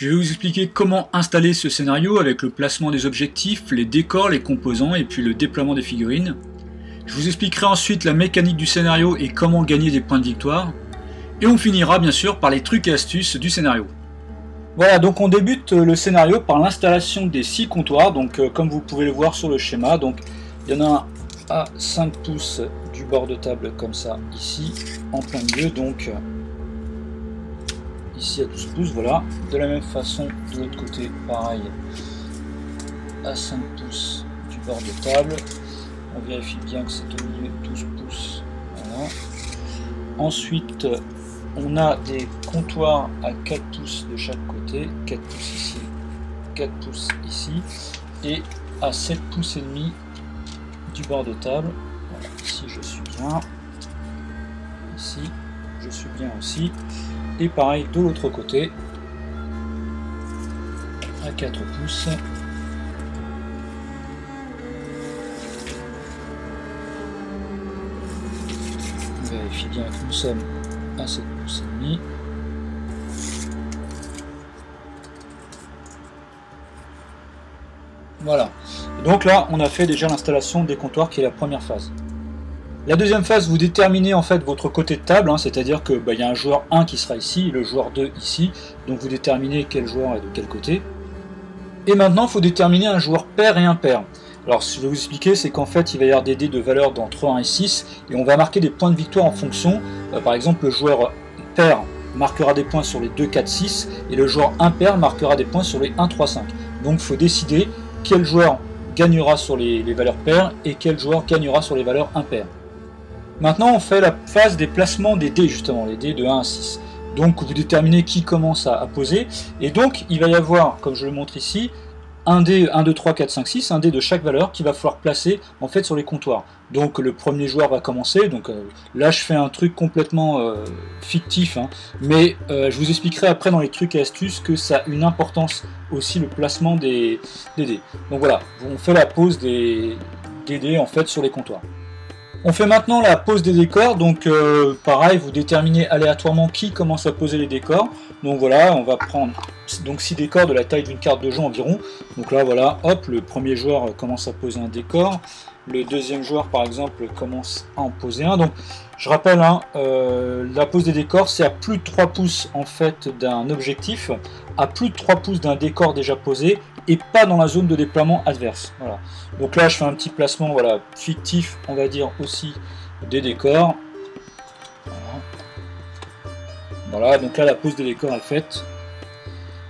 Je vais vous expliquer comment installer ce scénario avec le placement des objectifs, les décors, les composants et puis le déploiement des figurines. Je vous expliquerai ensuite la mécanique du scénario et comment gagner des points de victoire. Et on finira bien sûr par les trucs et astuces du scénario. Voilà, donc on débute le scénario par l'installation des 6 comptoirs. Donc comme vous pouvez le voir sur le schéma, donc il y en a un à 5 pouces du bord de table comme ça, ici, en plein milieu, donc ici à 12 pouces, voilà. De la même façon, de l'autre côté, pareil, à 5 pouces du bord de table. On vérifie bien que c'est au milieu 12 pouces, voilà. Ensuite, on a des comptoirs à 4 pouces de chaque côté, 4 pouces ici, 4 pouces ici, et à 7 pouces et demi du bord de table. Voilà, ici je suis bien, ici je suis bien aussi, et pareil de l'autre côté, à 4 pouces. On vérifie bien que nous sommes à 7 pouces et demi. Voilà, et donc là on a fait déjà l'installation des comptoirs qui est la première phase. La deuxième phase, vous déterminez en fait votre côté de table, c'est-à-dire que y a un joueur 1 qui sera ici, et le joueur 2 ici, donc vous déterminez quel joueur est de quel côté. Et maintenant il faut déterminer un joueur pair et impair. Alors ce que je vais vous expliquer, c'est qu'en fait il va y avoir des dés de valeur d'entre 1 et 6, et on va marquer des points de victoire en fonction. Par exemple le joueur pair marquera des points sur les 2, 4, 6, et le joueur impair marquera des points sur les 1, 3, 5. Donc il faut décider quel joueur gagnera sur les valeurs paires et quel joueur gagnera sur les valeurs impaires. Maintenant on fait la phase des placements des dés, justement, les dés de 1 à 6. Donc vous déterminez qui commence à poser, et donc il va y avoir, comme je le montre ici, un dé 1, 2, 3, 4, 5, 6, un dé de chaque valeur qu'il va falloir placer en fait sur les comptoirs. Donc le premier joueur va commencer, donc là je fais un truc complètement fictif, mais je vous expliquerai après dans les trucs et astuces que ça a une importance aussi, le placement des dés. Donc voilà, on fait la pose des dés en fait sur les comptoirs. On fait maintenant la pose des décors, donc pareil, vous déterminez aléatoirement qui commence à poser les décors. Donc voilà, on va prendre donc 6 décors de la taille d'une carte de jeu environ. Donc là voilà, hop, le premier joueur commence à poser un décor. Le deuxième joueur par exemple commence à en poser un. Donc je rappelle, la pose des décors c'est à plus de 3 pouces en fait d'un objectif, à plus de 3 pouces d'un décor déjà posé, et pas dans la zone de déploiement adverse. Voilà. Donc là je fais un petit placement, voilà, fictif on va dire aussi, des décors. Voilà, donc là la pose des décors est faite.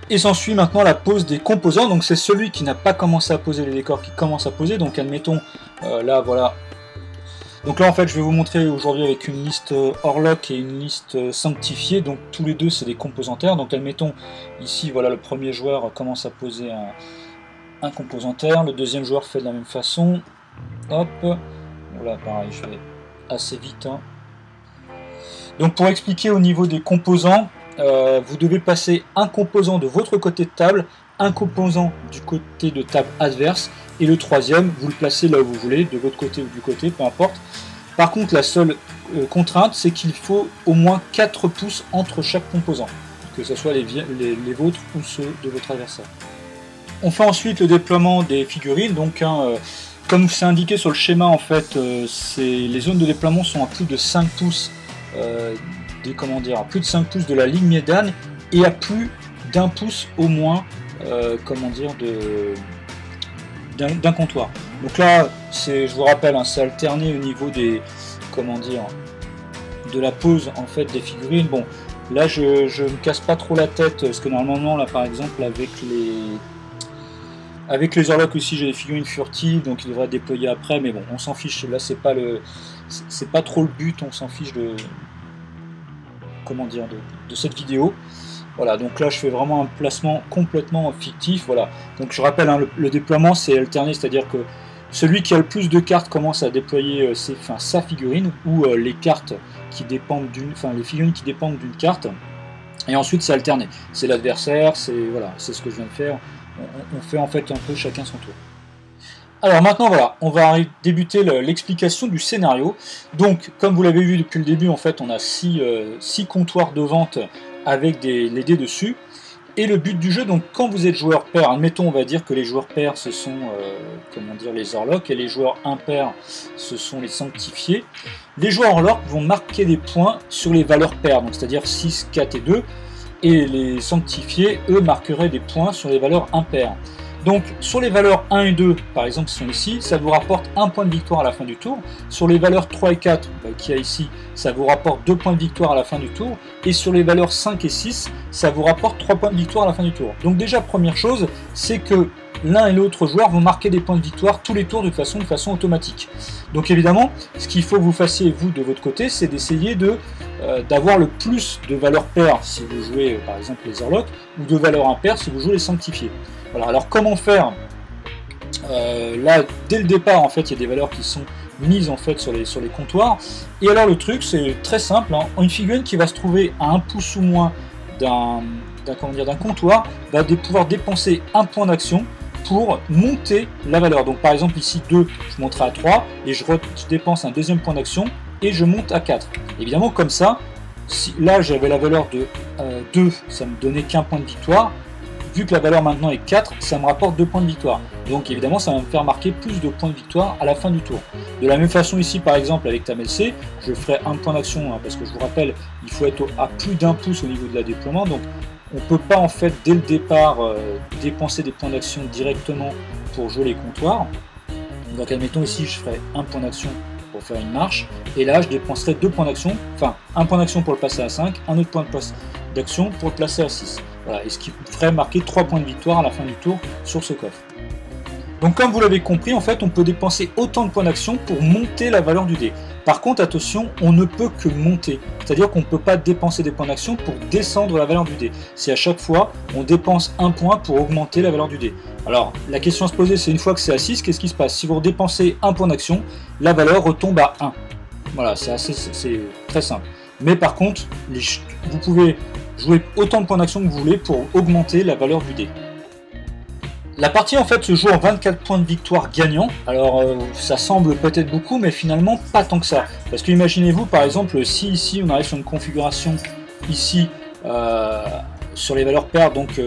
Et s'ensuit maintenant la pose des composants, donc c'est celui qui n'a pas commencé à poser les décors qui commence à poser, donc admettons, là voilà. Donc là en fait je vais vous montrer aujourd'hui avec une liste Orlock et une liste sanctifiée, donc tous les deux c'est des composants-terres. Donc admettons ici voilà, le premier joueur commence à poser un composant-terre, le deuxième joueur fait de la même façon, hop, voilà pareil je vais assez vite. Donc pour expliquer au niveau des composants, vous devez passer un composant de votre côté de table, un composant du côté de table adverse, et le troisième, vous le placez là où vous voulez, de votre côté ou du côté, peu importe. Par contre, la seule contrainte, c'est qu'il faut au moins 4 pouces entre chaque composant, que ce soit les vôtres ou ceux de votre adversaire. On fait ensuite le déploiement des figurines, donc comme c'est indiqué sur le schéma, en fait, les zones de déploiement sont à plus de 5 pouces, à plus de 5 pouces de la ligne médiane, et à plus d'1 pouce au moins d'un comptoir. Donc là, je vous rappelle, c'est alterné au niveau des, de la pose en fait des figurines. Bon, là je me casse pas trop la tête, parce que normalement là par exemple avec les Orlocks aussi j'ai des figurines furtives, donc il devrait déployer après, mais bon on s'en fiche, là c'est pas trop le but, on s'en fiche de cette vidéo. Voilà, donc là je fais vraiment un placement complètement fictif. Voilà, donc je rappelle, le déploiement c'est alterné, c'est-à-dire que celui qui a le plus de cartes commence à déployer sa figurine, ou les cartes qui dépendent les figurines qui dépendent d'une carte, et ensuite c'est alterné. C'est l'adversaire, c'est ce que je viens de faire. On fait en fait un peu chacun son tour. Alors maintenant voilà, on va débuter l'explication du scénario. Donc comme vous l'avez vu depuis le début, en fait on a 6 comptoirs de vente avec les dés dessus. Et le but du jeu, donc quand vous êtes joueur pair, admettons on va dire que les joueurs pairs ce sont comment dire, les Orlocks et les joueurs impairs ce sont les sanctifiés. Les joueurs Orlocks vont marquer des points sur les valeurs paires, donc c'est-à-dire 6, 4 et 2, et les sanctifiés, eux, marqueraient des points sur les valeurs impaires. Donc sur les valeurs 1 et 2, par exemple, qui sont ici, ça vous rapporte 1 point de victoire à la fin du tour. Sur les valeurs 3 et 4, qu'il y a ici, ça vous rapporte 2 points de victoire à la fin du tour. Et sur les valeurs 5 et 6, ça vous rapporte 3 points de victoire à la fin du tour. Donc déjà, première chose, c'est que l'un et l'autre joueur vont marquer des points de victoire tous les tours de façon automatique. Donc évidemment, ce qu'il faut que vous fassiez, vous, de votre côté, c'est d'essayer d'avoir le plus de valeurs paires si vous jouez, par exemple, les Orlocks, ou de valeurs impaires si vous jouez les sanctifiés. Voilà, alors comment faire là, dès le départ, en fait, il y a des valeurs qui sont mises en fait sur les comptoirs. Et alors le truc, c'est très simple, hein. Une figurine qui va se trouver à 1 pouce ou moins d'un comptoir va pouvoir dépenser un point d'action pour monter la valeur. Donc par exemple ici 2, je monterai à 3 et je dépense un deuxième point d'action et je monte à 4. Évidemment comme ça, si là j'avais la valeur de 2, ça me donnait qu'un point de victoire. Vu que la valeur maintenant est 4, ça me rapporte 2 points de victoire. Donc évidemment, ça va me faire marquer plus de points de victoire à la fin du tour. De la même façon ici, par exemple, avec Tamelc, je ferai un point d'action, hein, parce que je vous rappelle, il faut être à plus d'1 pouce au niveau de la déploiement. Donc on ne peut pas, en fait, dès le départ, dépenser des points d'action directement pour jouer les comptoirs. Donc admettons ici, je ferai un point d'action pour faire une marche. Et là, je dépenserai 2 points d'action, enfin un point d'action pour le passer à 5, un autre point d'action pour le placer à 6. Voilà, et ce qui ferait marquer 3 points de victoire à la fin du tour sur ce coffre. Donc comme vous l'avez compris, en fait, on peut dépenser autant de points d'action pour monter la valeur du dé. Par contre, attention, on ne peut que monter. C'est-à-dire qu'on ne peut pas dépenser des points d'action pour descendre la valeur du dé. C'est à chaque fois, on dépense un point pour augmenter la valeur du dé. Alors, la question à se poser, c'est une fois que c'est à 6, qu'est-ce qui se passe? Si vous dépensez un point d'action, la valeur retombe à 1. Voilà, c'est très simple. Mais par contre, vous pouvez jouer autant de points d'action que vous voulez pour augmenter la valeur du dé. La partie en fait se joue en 24 points de victoire gagnants. Alors ça semble peut-être beaucoup, mais finalement pas tant que ça. Parce que imaginez-vous par exemple si ici on arrive sur une configuration ici sur les valeurs paires, donc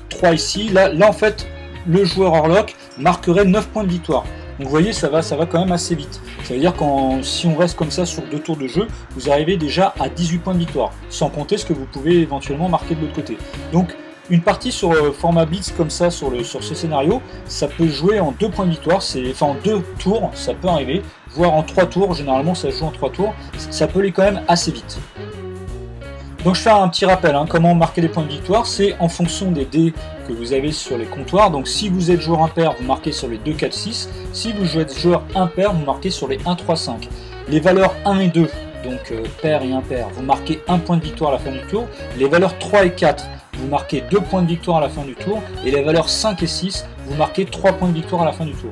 3 ici, là en fait le joueur Orlock marquerait 9 points de victoire. Donc vous voyez, ça va quand même assez vite. Ça veut dire que si on reste comme ça sur 2 tours de jeu, vous arrivez déjà à 18 points de victoire, sans compter ce que vous pouvez éventuellement marquer de l'autre côté. Donc une partie sur format Blitz comme ça, sur ce scénario, ça peut jouer en 2 points de victoire, enfin en 2 tours, ça peut arriver, voire en 3 tours, généralement ça se joue en 3 tours, ça peut aller quand même assez vite. Donc je fais un petit rappel, hein, comment marquer des points de victoire, c'est en fonction des dés que vous avez sur les comptoirs. Donc si vous êtes joueur impair, vous marquez sur les 2, 4, 6. Si vous êtes joueur impair, vous marquez sur les 1, 3, 5. Les valeurs 1 et 2, donc pair et impair, vous marquez 1 point de victoire à la fin du tour. Les valeurs 3 et 4, vous marquez 2 points de victoire à la fin du tour. Et les valeurs 5 et 6, vous marquez 3 points de victoire à la fin du tour.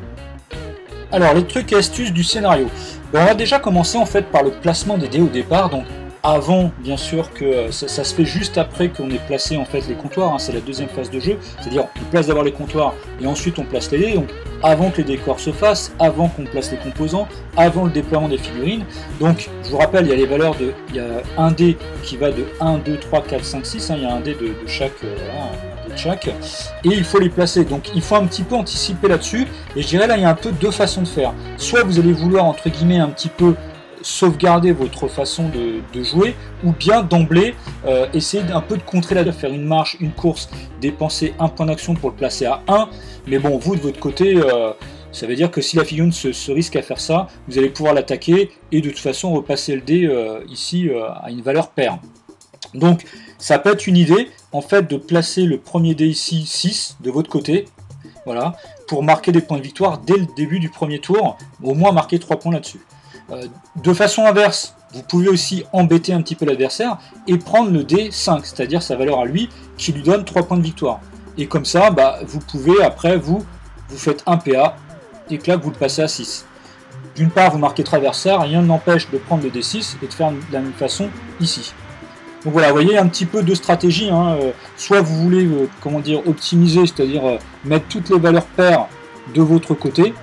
Alors les trucs et astuces du scénario. On va déjà commencer en fait par le placement des dés au départ. Donc avant, bien sûr, que ça se fait juste après qu'on ait placé en fait les comptoirs, hein, c'est la deuxième phase de jeu, c'est-à-dire on place d'abord les comptoirs et ensuite on place les dés, donc avant que les décors se fassent, avant qu'on place les composants, avant le déploiement des figurines. Donc je vous rappelle, il y a les valeurs il y a un dé qui va de 1, 2, 3, 4, 5, 6, hein, il y a un dé de chaque, et il faut les placer, donc il faut un petit peu anticiper là-dessus, et je dirais là il y a un peu deux façons de faire. Soit vous allez vouloir entre guillemets un petit peu sauvegarder votre façon de jouer, ou bien d'emblée essayer un peu de contrer la faire une marche, une course, dépenser un point d'action pour le placer à 1, mais bon, vous de votre côté, ça veut dire que si la figurine se risque à faire ça, vous allez pouvoir l'attaquer et de toute façon repasser le dé ici à une valeur paire. Donc ça peut être une idée en fait de placer le premier dé ici 6 de votre côté, voilà, pour marquer des points de victoire dès le début du premier tour, au moins marquer 3 points là-dessus. De façon inverse, vous pouvez aussi embêter un petit peu l'adversaire et prendre le dé 5, c'est-à-dire sa valeur à lui, qui lui donne 3 points de victoire. Et comme ça, vous pouvez après, vous faites un PA, et que là, vous le passez à 6. D'une part, vous marquez votre adversaire, rien ne n'empêche de prendre le D6 et de faire de la même façon ici. Donc voilà, vous voyez un petit peu de stratégie, hein. Soit vous voulez comment dire, optimiser, c'est-à-dire mettre toutes les valeurs paires de votre côté,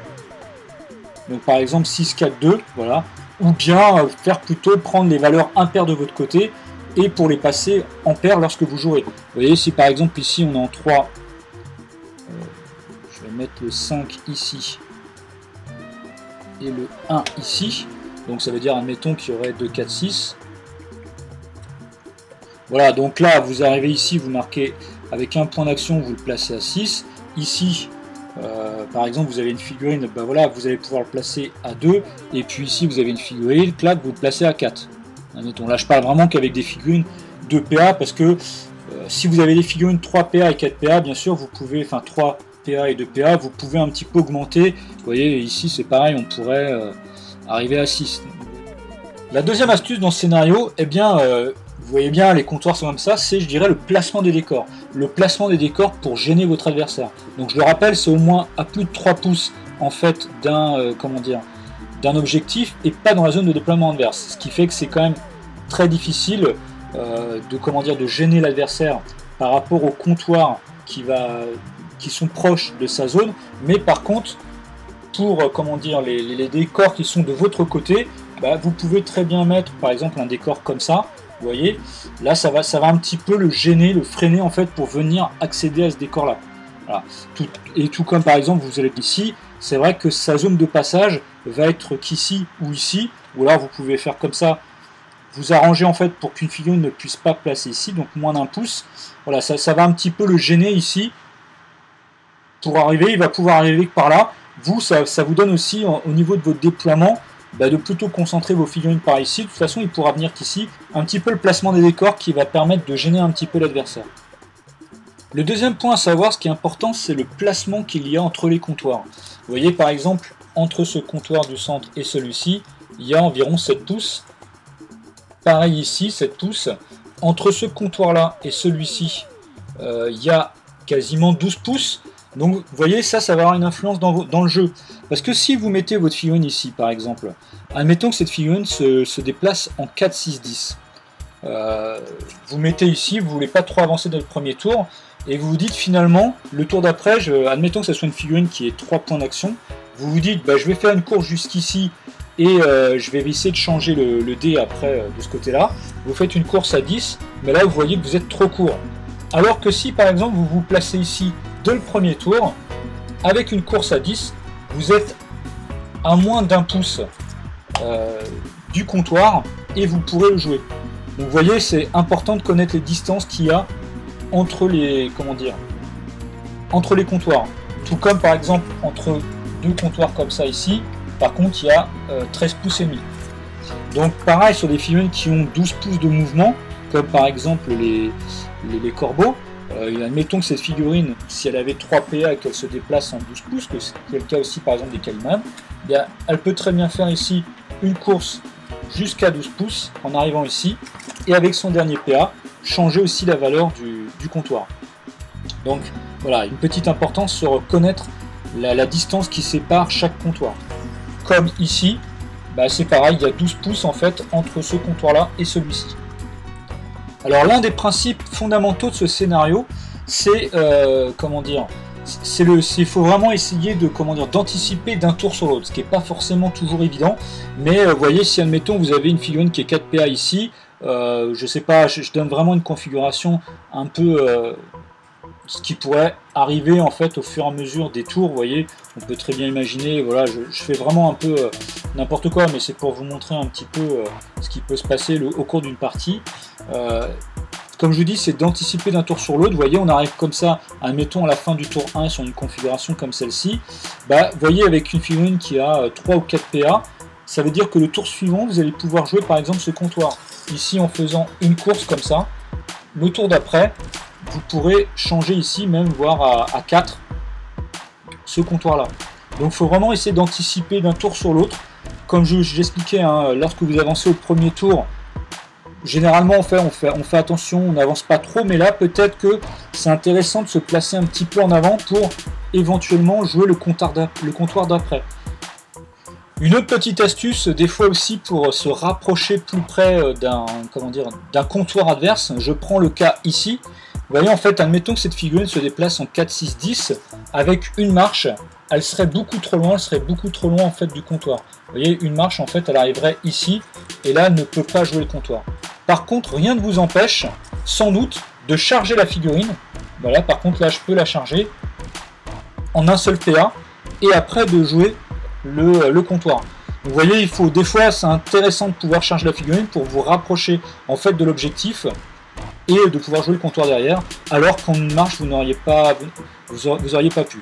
donc par exemple 6, 4, 2, voilà, ou bien faire plutôt prendre les valeurs impaires de votre côté et pour les passer en paire lorsque vous jouerez. Vous voyez, si par exemple ici on est en 3, je vais mettre le 5 ici et le 1 ici, donc ça veut dire, admettons qu'il y aurait 2, 4, 6. Voilà, donc là vous arrivez ici, vous marquez avec un point d'action, vous le placez à 6. Ici, par exemple, vous avez une figurine, ben voilà, vous allez pouvoir le placer à 2. Et puis ici, vous avez une figurine, clac, vous le placez à 4. Admettons, là je parle vraiment qu'avec des figurines de PA, parce que si vous avez des figurines 3 PA et 4 PA, bien sûr, vous pouvez, enfin 3 PA et 2 PA, vous pouvez un petit peu augmenter. Vous voyez, ici c'est pareil, on pourrait arriver à 6. La deuxième astuce dans ce scénario, eh bien, vous voyez bien, les comptoirs sont comme ça, c'est, je dirais, le placement des décors. Le placement des décors pour gêner votre adversaire. Donc je le rappelle, c'est au moins à plus de 3 pouces en fait d'un d'un objectif et pas dans la zone de déploiement adverse. Ce qui fait que c'est quand même très difficile de gêner l'adversaire par rapport aux comptoirs qui sont proches de sa zone. Mais par contre, pour les décors qui sont de votre côté, bah, vous pouvez très bien mettre par exemple un décor comme ça. Vous voyez, là ça va un petit peu le gêner, le freiner en fait pour venir accéder à ce décor là. Voilà. Tout comme par exemple vous allez ici, c'est vrai que sa zone de passage va être qu'ici ou ici, ou alors vous pouvez faire comme ça, vous arrangez en fait pour qu'une figurine ne puisse pas placer ici, donc moins d'1 pouce. Voilà, ça va un petit peu le gêner ici. Pour arriver, il va pouvoir arriver par là. Vous, ça vous donne aussi au niveau de votre déploiement, de plutôt concentrer vos figurines par ici. De toute façon, il pourra venir qu'ici. Un petit peu le placement des décors qui va permettre de gêner un petit peu l'adversaire. Le deuxième point à savoir, ce qui est important, c'est le placement qu'il y a entre les comptoirs. Vous voyez par exemple, entre ce comptoir du centre et celui-ci, il y a environ 7 pouces. Pareil ici, 7 pouces. Entre ce comptoir-là et celui-ci, il y a quasiment 12 pouces. Donc vous voyez, ça va avoir une influence dans le jeu. Parce que si vous mettez votre figurine ici, par exemple, admettons que cette figurine se déplace en 4, 6, 10. Vous mettez ici, vous ne voulez pas trop avancer dans le premier tour, et vous vous dites finalement, le tour d'après, admettons que ce soit une figurine qui ait 3 points d'action, vous vous dites, je vais faire une course jusqu'ici, et je vais essayer de changer le dé après de ce côté-là. Vous faites une course à 10, mais là vous voyez que vous êtes trop court. Alors que si par exemple vous vous placez ici dès le premier tour, avec une course à 10, vous êtes à moins d'1 pouce du comptoir et vous pourrez le jouer. Donc vous voyez, c'est important de connaître les distances qu'il y a entre les comptoirs. Tout comme par exemple entre deux comptoirs comme ça ici, par contre il y a 13 pouces et demi. Donc pareil sur des figurines qui ont 12 pouces de mouvement, comme par exemple les corbeaux. Admettons que cette figurine, si elle avait 3 PA et qu'elle se déplace en 12 pouces, que c'est le cas aussi par exemple des Calimans, elle peut très bien faire ici une course jusqu'à 12 pouces en arrivant ici, et avec son dernier PA, changer aussi la valeur du comptoir. Donc voilà, une petite importance sur connaître la distance qui sépare chaque comptoir. Comme ici, c'est pareil, il y a 12 pouces en fait entre ce comptoir là et celui-ci. Alors l'un des principes fondamentaux de ce scénario, c'est il faut vraiment essayer d'anticiper d'un tour sur l'autre, ce qui n'est pas forcément toujours évident. Mais vous voyez, si admettons vous avez une figurine qui est 4 PA ici, je sais pas, je donne vraiment une configuration un peu ce qui pourrait arriver en fait au fur et à mesure des tours. Vous voyez, on peut très bien imaginer, voilà, je fais vraiment un peu n'importe quoi, mais c'est pour vous montrer un petit peu ce qui peut se passer au cours d'une partie. Comme je vous dis, c'est d'anticiper d'un tour sur l'autre. Vous voyez, on arrive comme ça, admettons à la fin du tour 1 sur une configuration comme celle-ci. Vous voyez, avec une figurine qui a 3 ou 4 PA, ça veut dire que le tour suivant, vous allez pouvoir jouer par exemple ce comptoir. Ici, en faisant une course comme ça, le tour d'après, vous pourrez changer ici, même voire à 4, ce comptoir-là. Donc il faut vraiment essayer d'anticiper d'un tour sur l'autre. Comme j'expliquais, lorsque vous avancez au premier tour, généralement on fait attention, on n'avance pas trop, mais là peut-être que c'est intéressant de se placer un petit peu en avant pour éventuellement jouer le comptoir d'après. Une autre petite astuce, des fois aussi pour se rapprocher plus près d'un comptoir adverse, je prends le cas ici. Vous voyez, en fait, admettons que cette figurine se déplace en 4, 6, 10, avec une marche, elle serait beaucoup trop loin, en fait du comptoir. Vous voyez, une marche, en fait, elle arriverait ici, et là, elle ne peut pas jouer le comptoir. Par contre, rien ne vous empêche, sans doute, de charger la figurine. Voilà, par contre, là, je peux la charger en un seul PA, et après de jouer le comptoir. Vous voyez, il faut des fois, c'est intéressant de pouvoir charger la figurine pour vous rapprocher en fait de l'objectif et de pouvoir jouer le comptoir derrière, alors qu'en une marche, vous n'auriez pas, vous auriez pas pu.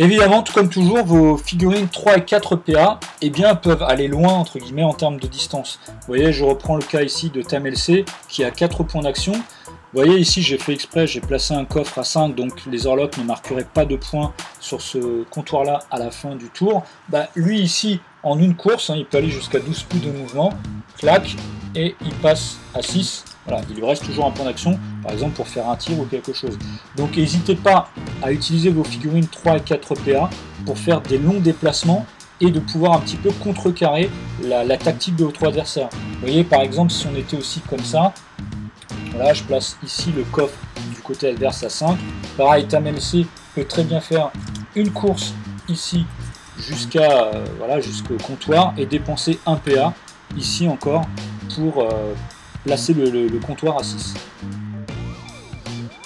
Évidemment, tout comme toujours, vos figurines 3 et 4 PA eh bien, peuvent aller loin entre guillemets en termes de distance. Vous voyez, je reprends le cas ici de TamLC qui a 4 points d'action. Vous voyez ici, j'ai fait exprès, j'ai placé un coffre à 5, donc les Orlops ne marqueraient pas de points sur ce comptoir-là à la fin du tour. Bah, lui ici, en une course, hein, il peut aller jusqu'à 12 pouces de mouvement, clac, et il passe à 6. Voilà, il lui reste toujours un point d'action, par exemple pour faire un tir ou quelque chose. Donc n'hésitez pas à utiliser vos figurines 3 et 4 PA pour faire des longs déplacements et de pouvoir un petit peu contrecarrer la tactique de votre adversaire. Vous voyez, par exemple, si on était aussi comme ça, voilà, je place ici le coffre du côté adverse à 5. Pareil, TamLC peut très bien faire une course ici jusqu'à voilà, jusqu'au comptoir et dépenser un PA ici encore pour placer le comptoir à 6.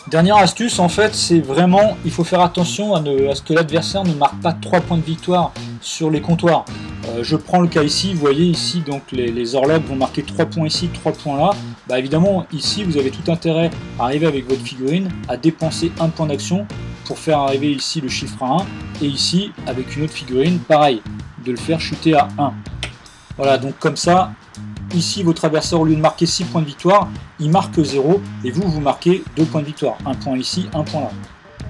Dernière astuce, en fait, c'est vraiment, il faut faire attention à ce que l'adversaire ne marque pas 3 points de victoire sur les comptoirs. Je prends le cas ici, vous voyez ici, donc les Orlops vont marquer 3 points ici, 3 points là. Bah évidemment, ici, vous avez tout intérêt à arriver avec votre figurine, à dépenser un point d'action pour faire arriver ici le chiffre à 1. Et ici, avec une autre figurine, pareil, de le faire chuter à 1. Voilà, donc comme ça, ici, votre adversaire, au lieu de marquer 6 points de victoire, il marque 0, et vous, vous marquez 2 points de victoire. Un point ici, un point là.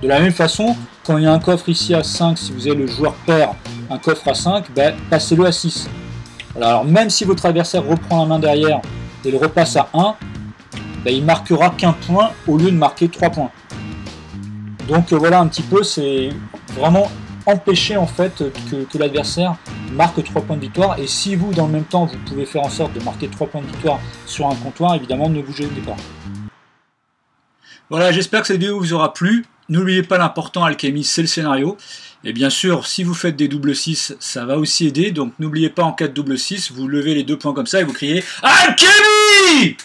De la même façon, quand il y a un coffre ici à 5, si vous avez le joueur pair, un coffre à 5, ben, passez-le à 6. Voilà, alors même si votre adversaire reprend la main derrière et le repasse à 1, ben, il marquera qu'un point au lieu de marquer 3 points. Donc voilà un petit peu, c'est vraiment empêcher en fait que l'adversaire marque 3 points de victoire, et si vous dans le même temps vous pouvez faire en sorte de marquer 3 points de victoire sur un comptoir, évidemment ne bougez pas. Voilà, j'espère que cette vidéo vous aura plu. N'oubliez pas, l'important Alchemy, c'est le scénario. Et bien sûr, si vous faites des double 6, ça va aussi aider. Donc n'oubliez pas, en cas de double 6, vous levez les 2 points comme ça et vous criez Alchemy!